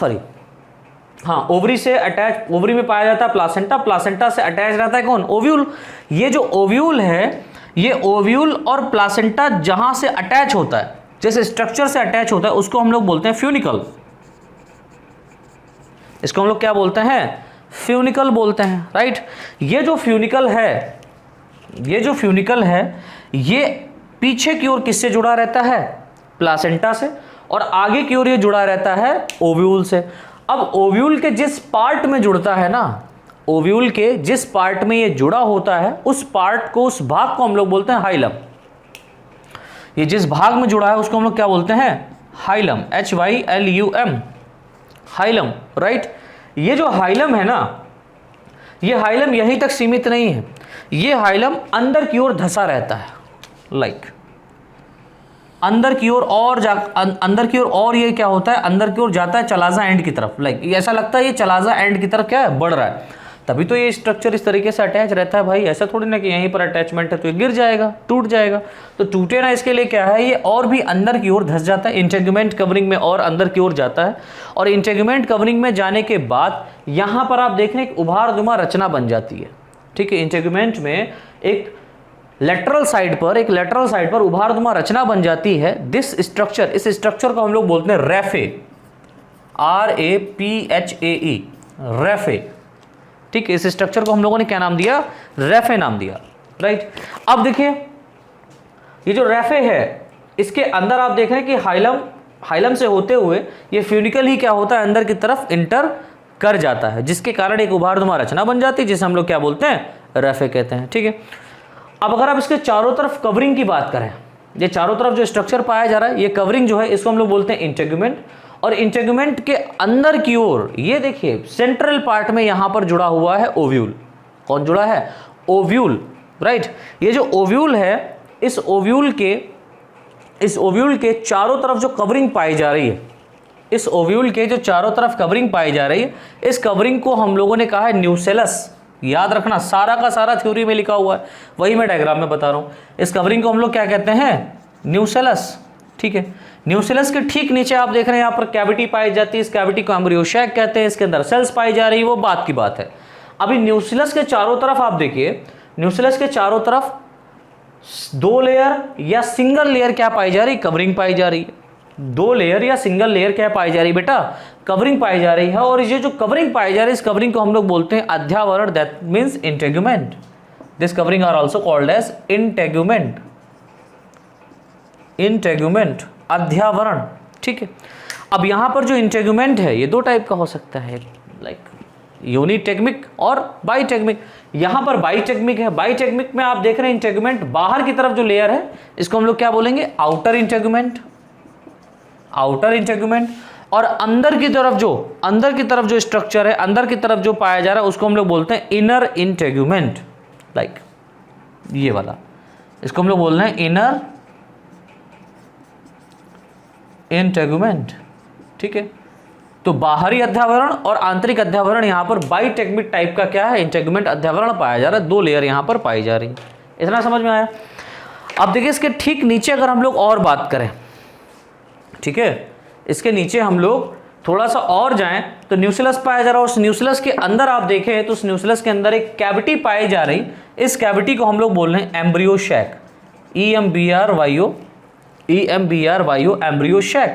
से अटैच, ओवरी में पाया जाता है प्लासेंटा से अटैच रहता है कौन, ओव्यूल। ये जो ओव्यूल है, ये ओव्यूल और प्लासेंटा जहां से अटैच होता है, जैसे स्ट्रक्चर से अटैच होता है, उसको हम लोग बोलते हैं फ्यूनिकल। इसको हम लोग क्या बोलते हैं, फ्यूनिकल बोलते हैं, राइट। ये जो फ्यूनिकल है, ये पीछे की ओर किससे जुड़ा रहता है, प्लासेंटा से, और आगे की ओर ये जुड़ा रहता है ओव्यूल से। अब ओव्यूल के जिस पार्ट में जुड़ता है ना, ओव्यूल के जिस पार्ट में ये जुड़ा होता है, उस पार्ट को, उस भाग को हम लोग बोलते हैं हाइलम। ये जिस भाग में जुड़ा है उसको हम लोग क्या बोलते हैं, हाइलम, HYLUM, हाइलम, राइट। ये जो हाइलम है ना, ये हाइलम यहीं तक सीमित नहीं है, ये हाइलम अंदर की ओर धंसा रहता है, लाइक अंदर की ओर, और ये क्या होता है, अंदर की ओर जाता है चलाजा एंड की तरफ, लाइक ऐसा लगता है ये चलाजा एंड की तरफ क्या है, बढ़ रहा है, तभी तो ये स्ट्रक्चर इस तरीके से अटैच रहता है। भाई ऐसा थोड़ी ना कि यहीं पर अटैचमेंट है तो ये गिर जाएगा, टूट जाएगा, तो टूटे ना, इसके लिए क्या है, ये और भी अंदर की ओर धंस जाता है, इंटेगुमेंट कवरिंग में और अंदर की ओर जाता है। और इंटेगुमेंट कवरिंग में जाने के बाद यहाँ पर आप देख रहे हैं एक उभारनुमा रचना बन जाती है, ठीक है। इंटेगुमेंट में एक लेटरल साइड पर उभारनुमा रचना बन जाती है। दिस स्ट्रक्चर, इस स्ट्रक्चर को हम लोग बोलते हैं रैफे, RAPHAE, रैफे, ठीक है। इस स्ट्रक्चर को हम लोगों ने क्या नाम दिया, रैफे नाम दिया, राइट। अब देखिए, ये जो रैफे है, इसके अंदर आप देख रहे हैं कि हाइलम से होते हुए ये फ्यूनिकल ही क्या होता है, अंदर की तरफ इंटर कर जाता है, जिसके कारण एक उभारनुमा रचना बन जाती है, जिसे हम लोग क्या बोलते हैं, रेफे कहते हैं, ठीक है। अब अगर आप इसके चारों तरफ कवरिंग की बात करें, ये चारों तरफ जो स्ट्रक्चर पाया जा रहा है, ये कवरिंग जो है इसको हम लोग बोलते हैं इंटेगुमेंट। और इंटेगुमेंट के अंदर की ओर ये देखिए सेंट्रल पार्ट में यहां पर जुड़ा हुआ है ओव्यूल। कौन जुड़ा है? Ovule, right. ये जो ओव्यूल है, इस ओव्यूल के चारों तरफ जो कवरिंग पाई जा रही है, इस ओव्यूल के जो चारों तरफ कवरिंग पाई जा रही है, इस कवरिंग को हम लोगों ने कहा है न्यूसेलस। याद रखना, सारा का सारा थ्योरी में लिखा हुआ है, वही मैं डायग्राम में बता रहा हूं। इस कवरिंग को हम लोग क्या कहते हैं? न्यूसेलस, ठीक है। न्यूसेलस के ठीक नीचे आप देख रहे हैं यहाँ पर कैविटी पाई जाती है, इस कैविटी को एम्ब्रियोशैक कहते हैं, इसके अंदर सेल्स पाई जा रही है, वो बात की बात है। अभी न्यूसेलस के चारों तरफ आप देखिए, न्यूसेलस के चारों तरफ 2 लेयर या सिंगल लेयर क्या पाई जा रही? कवरिंग पाई जा रही है। 2 लेयर या सिंगल लेयर क्या पाई जा रही है बेटा? कवरिंग पाई जा रही है। और ये जो कवरिंग पाई जा रही है, इस कवरिंग को हम लोग बोलते हैं अध्यावरण, that means integument. This covering are also called as integument. Integument, अध्यावरण, ठीक है। अब यहां पर जो इंटेगुमेंट है ये 2 टाइप का हो सकता है, लाइक यूनिटेगमिक और बाईटेगमिक। यहां पर बाईटेगमिक है। बाईटेगमिक में आप देख रहे हैं इंटेगुमेंट बाहर की तरफ जो लेयर है इसको हम लोग क्या बोलेंगे? Outer integument, outer integument. और अंदर की तरफ जो स्ट्रक्चर है, अंदर की तरफ जो पाया जा रहा है उसको हम लोग बोलते हैं इनर इंटेगुमेंट, लाइक ये वाला, इसको हम लोग बोल रहे हैं इनर इंटेगुमेंट, ठीक है। तो बाहरी अध्यावरण और आंतरिक अध्यावरण यहां पर बाईटेगमिक टाइप का क्या है? इंटेगुमेंट अध्यावरण पाया जा रहा है। 2 लेयर यहां पर पाई जा रही, इतना समझ में आया? अब देखिए इसके ठीक नीचे अगर हम लोग और बात करें, ठीक है, इसके नीचे हम लोग थोड़ा सा और जाएं तो न्यूसेलस पाया जा रहा है। उस न्यूसेलस के अंदर आप देखें तो उस न्यूसेलस के अंदर एक कैविटी पाई जा रही, इस कैविटी को हम लोग बोल रहे हैं एम्ब्रियोशैक, EMBRYO, एम्ब्रियोशैक,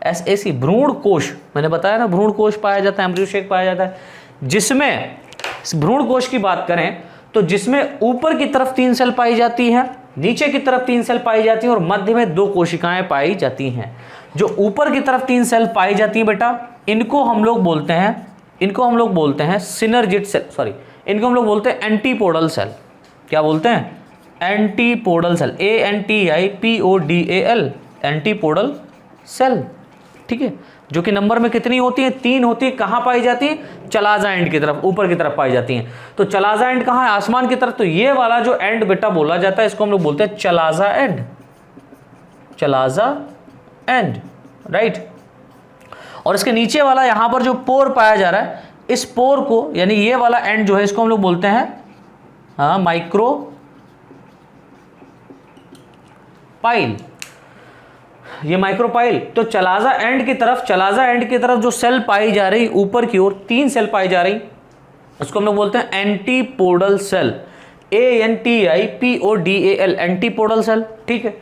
SAC, भ्रूण कोश। मैंने बताया ना भ्रूण कोश पाया जाता है, एम्ब्रियोशैक पाया जाता है, जिसमें भ्रूण कोश की बात करें तो जिसमें ऊपर की तरफ 3 सेल पाई जाती है, नीचे की तरफ 3 सेल पाई जाती है और मध्य में 2 कोशिकाएं पाई जाती हैं। जो ऊपर की तरफ 3 सेल पाई जाती है बेटा, इनको हम लोग बोलते हैं सिनर्जिड सेल, सॉरी, इनको हम लोग बोलते हैं एंटीपोडल सेल। क्या बोलते हैं? Antipodal cell, ANTIPODAL, antipodal cell, ठीक है। जो कि नंबर में कितनी होती है? 3 होती है। कहां पाई जाती है? चलाजा एंड की तरफ, ऊपर की तरफ पाई जाती हैं। तो चलाजा एंड कहां है? आसमान की तरफ। तो ये वाला जो एंड बेटा बोला जाता है इसको हम लोग बोलते हैं chalaza and, chalaza and, right. और इसके नीचे वाला यहां पर जो पोर पाया जा रहा है, इस पोर को यानी ये वाला एंड जो है इसको हम लोग बोलते हैं माइक्रो पाइल, ये माइक्रोपाइल। तो चलाजा एंड की तरफ जो सेल पाई जा रही ऊपर की ओर 3 सेल पाई जा रही, उसको हम लोग बोलते हैं antipodal cell, ANTIPODAL, antipodal cell, ठीक है,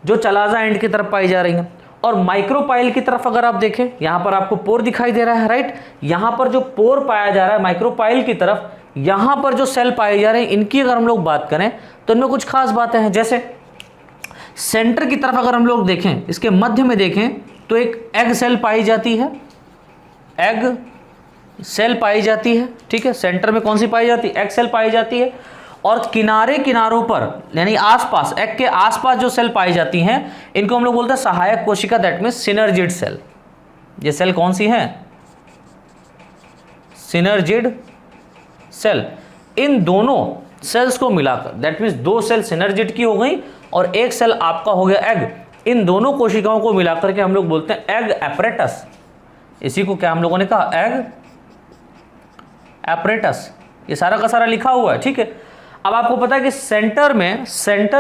जो चलाजा एंड की तरफ पाई जा रही है। और माइक्रोपाइल की तरफ अगर आप देखें, यहां पर आपको पोर दिखाई दे रहा है, राइट। यहां पर जो पोर पाया जा रहा है माइक्रोपाइल की तरफ, यहां पर जो सेल पाए जा रहे हैं, इनकी अगर हम लोग बात करें तो इनमें कुछ खास बातें हैं। जैसे सेंटर की तरफ अगर हम लोग देखें, इसके मध्य में देखें तो एक एग सेल पाई जाती है, एग सेल पाई जाती है, ठीक है। सेंटर में कौन सी पाई जाती है? एग सेल पाई जाती है। और किनारों पर यानी आसपास, एग के आसपास जो सेल पाई जाती हैं इनको हम लोग बोलते हैं सहायक कोशिका, दैट मीन्स सिनर्जिड सेल। ये सेल कौन सी है? Synergid cell. इन दोनों सेल्स को मिलाकर, दैट मीन्स 2 सेल सिनर्जिड की हो गई और 1 सेल आपका हो गया एग, इन दोनों कोशिकाओं को मिलाकर के हम लोग बोलते हैं एग एपरेटस। इसी को क्या हम लोगों ने कहा? Egg apparatus. ये सारा का सारा लिखा हुआ है, ठीक है। अब आपको पता है कि सेंटर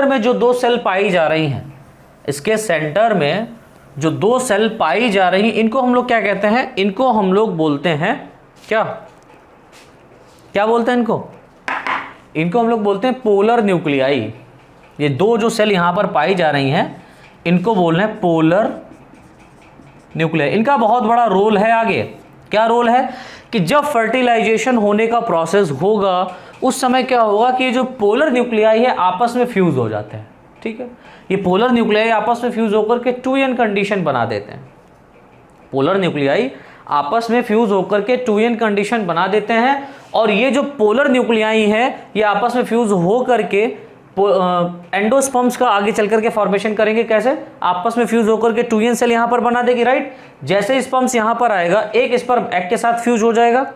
में जो 2 सेल पाई जा रही हैं, इसके सेंटर में जो 2 सेल पाई जा रही हैं, इनको हम लोग क्या कहते हैं? इनको हम लोग बोलते हैं क्या बोलते हैं इनको हम लोग बोलते हैं पोलर न्यूक्लियाई। ये 2 जो सेल यहां पर पाई जा रही हैं इनको बोल रहे हैं पोलर न्यूक्लियाई। इनका बहुत बड़ा रोल है आगे। क्या रोल है? कि जब फर्टिलाइजेशन होने का प्रोसेस होगा उस समय क्या होगा कि ये जो पोलर न्यूक्लियाई है आपस में फ्यूज हो जाते हैं, ठीक है। ये पोलर न्यूक्लियाई आपस में फ्यूज होकर के 2n कंडीशन बना देते हैं। पोलर न्यूक्लियाई आपस में फ्यूज होकर के 2n कंडीशन बना देते हैं, और ये जो पोलर न्यूक्लियाई है ये आपस में फ्यूज हो करके एंडोस्पर्म्स का आगे चल करके फॉर्मेशन करेंगे। कैसे? आपस में फ्यूज होकर के 2n सेल यहां पर बना देगी, राइट। जैसे स्पर्म्स यहां पर आएगा, एक स्पर्म एग के साथ फ्यूज हो जाएगा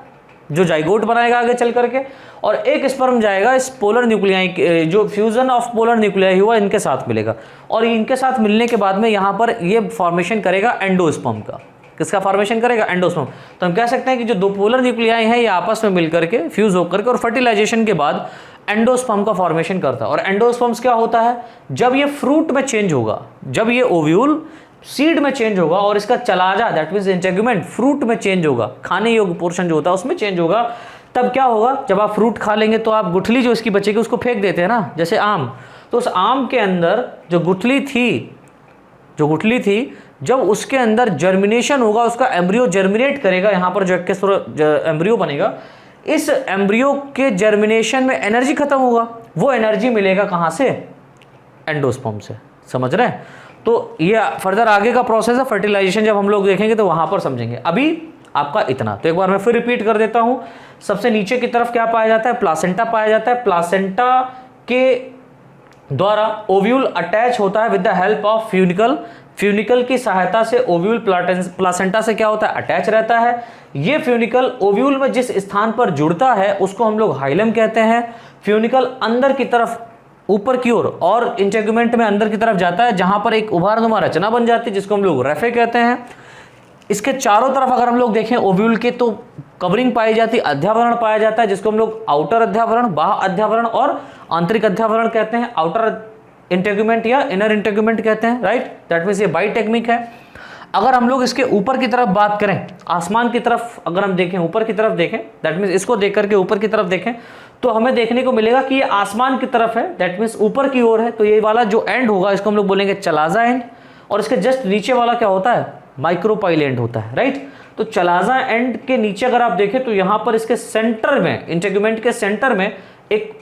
जो जाइगोट बनाएगा आगे चल करके, और एक स्पर्म जाएगा इस पोलर न्यूक्लियाई, जो फ्यूजन ऑफ पोलर न्यूक्लियाई हुआ इनके साथ मिलेगा, और इनके साथ मिलने के बाद में यहाँ पर ये फॉर्मेशन करेगा एंडोस्पर्म का। किसका फॉर्मेशन करेगा? एंडोस्पर्म। तो हम कह सकते हैं कि जो दो पोलर न्यूक्लियाई हैं ये आपस में मिलकर के फ्यूज होकर के और फर्टिलाइजेशन के बाद एंडोस्पर्म का फॉर्मेशन करता है। और एंडोस्पर्म्स क्या होता है? जब ये फ्रूट में चेंज होगा, जब ये ओव्यूल सीड में चेंज होगा और इसका chalaza that means integument fruit में चेंज होगा, खाने योग्य पोर्शन जो होता है उसमें चेंज होगा, तब क्या होगा? जब आप फ्रूट खा लेंगे तो आप गुठली जो इसकी बचेगी उसको फेंक देते हैं ना, जैसे आम। तो उस आम के अंदर जो गुठली थी, जब उसके अंदर जर्मिनेशन होगा, उसका एम्ब्रियो जर्मिनेट करेगा, यहाँ पर जो एम्ब्रियो बनेगा, इस एम्ब्रियो के जर्मिनेशन में एनर्जी खत्म होगा। वो एनर्जी मिलेगा कहाँ से? एंडोस्पर्म से। समझ रहे हैं? तो ये फर्दर आगे का प्रोसेस है, फर्टिलाइजेशन जब हम लोग देखेंगे तो वहां पर समझेंगे। अभी आपका इतना, तो एक बार मैं फिर रिपीट कर देता हूं। सबसे नीचे की तरफ क्या पाया जाता है? प्लासेंटा पाया जाता है। प्लासेंटा के द्वारा ओव्यूल अटैच होता है with the help of funicle. Funicle की सहायता से ओव्यूल प्लासेंटा से क्या होता है? अटैच रहता है। ये फ्यूनिकल ओव्यूल में जिस स्थान पर जुड़ता है उसको हम लोग हाइलम कहते हैं। फ्यूनिकल अंदर की तरफ ऊपर की ओर और इंटेगुमेंट में अंदर की तरफ जाता है, जहां पर एक उभारनुमा रचना बन जाती है जिसको हम लोग रेफे कहते हैं। इसके चारों तरफ अगर हम लोग देखें ओव्यूल के तो कवरिंग पाई जाती है, अध्यावरण पाया जाता है जिसको हम लोग आउटर अध्यावरण, बाह्य अध्यावरण और आंतरिक अध्यावरण कहते हैं। आउटर इंटेगुमेंट या इनर इंटेगुमेंट कहते हैं, राइट। दैट मींस ये बाइटेक्मिक है। अगर हम लोग इसके ऊपर की तरफ बात करें, आसमान की तरफ अगर हम देखें, ऊपर की तरफ देखें, दैट मींस इसको देख करके ऊपर की तरफ देखें तो हमें देखने को मिलेगा कि ये आसमान की तरफ है, दैट मींस ऊपर की ओर है। तो ये वाला जो एंड होगा इसको हम लोग बोलेंगे चलाजा एंड, और इसके जस्ट नीचे वाला क्या होता है? माइक्रोपाइल एंड होता है, राइट। तो चलाजा एंड के नीचे अगर आप देखें तो यहां पर इसके सेंटर में, इंटेगुमेंट के सेंटर में एक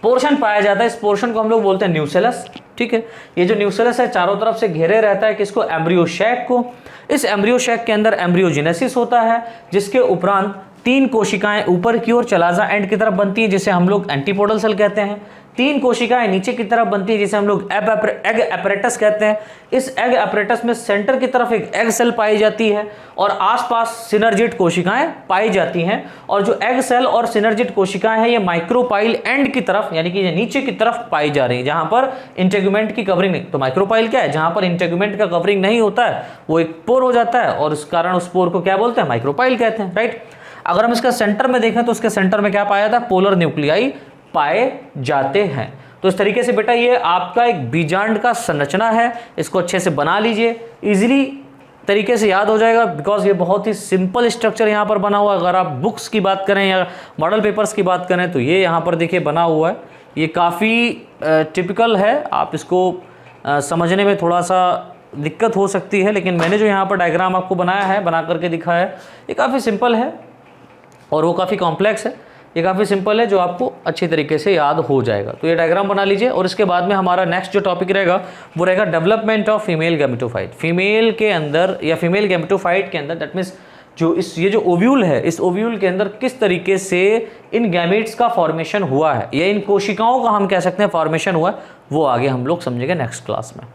पोर्शन पाया जाता है। इस पोर्शन को हम लोग बोलते हैं न्यूसेलस, ठीक है। ये जो न्यूसेलस है चारों तरफ से घेरे रहता है किसको? एम्ब्रियो शैक को। इस एम्ब्रियो शैक के अंदर एम्ब्रियोजेनेसिस होता है, जिसके उपरांत 3 कोशिकाएं ऊपर की ओर चलाजा एंड की तरफ बनती हैं जिसे हम लोग एंटीपोडल सेल कहते हैं। 3 कोशिकाएं नीचे की तरफ बनती है जिसे हम लोग एग एपरेटस कहते हैं। इस एग एपरेटस में सेंटर की तरफ एक एग सेल पाई जाती है और आसपास सिनर्जिड कोशिकाएं पाई जाती हैं। और जो एग सेल और सिनर्जिड कोशिकाएं हैं ये माइक्रोपाइल एंड की तरफ यानी कि ये नीचे की तरफ पाई जा रही है जहां पर इंटेगुमेंट की कवरिंग नहीं। तो माइक्रोपाइल क्या है? जहां पर इंटेगुमेंट का कवरिंग नहीं होता है वो एक पोर हो जाता है और इस कारण उस पोर को क्या बोलते हैं? माइक्रोपाइल कहते हैं, राइट। अगर हम इसका सेंटर में देखें तो उसके सेंटर में क्या पाया था? पोलर न्यूक्लियाई पाए जाते हैं। तो इस तरीके से बेटा ये आपका एक बीजांड का संरचना है, इसको अच्छे से बना लीजिए, इजीली तरीके से याद हो जाएगा बिकॉज ये बहुत ही सिंपल स्ट्रक्चर यहाँ पर बना हुआ है। अगर आप बुक्स की बात करें या मॉडल पेपर्स की बात करें तो ये यहाँ पर देखिए बना हुआ है, ये काफ़ी टिपिकल है। आप इसको समझने में थोड़ा सा दिक्कत हो सकती है, लेकिन मैंने जो यहाँ पर डायग्राम आपको बनाया है, बना करके दिखाया है, ये काफ़ी सिंपल है और वो काफ़ी कॉम्प्लेक्स है। ये काफ़ी सिंपल है जो आपको अच्छी तरीके से याद हो जाएगा। तो ये डायग्राम बना लीजिए और इसके बाद में हमारा नेक्स्ट जो टॉपिक रहेगा वो रहेगा development of female gametophyte. Female के अंदर या फीमेल गैमेटोफाइट के अंदर दैट मीन्स जो ये जो ओव्यूल है, इस ओव्यूल के अंदर किस तरीके से इन गैमेट्स का फॉर्मेशन हुआ है या इन कोशिकाओं का हम कह सकते हैं फॉर्मेशन हुआ है, वो आगे हम लोग समझेंगे नेक्स्ट क्लास में।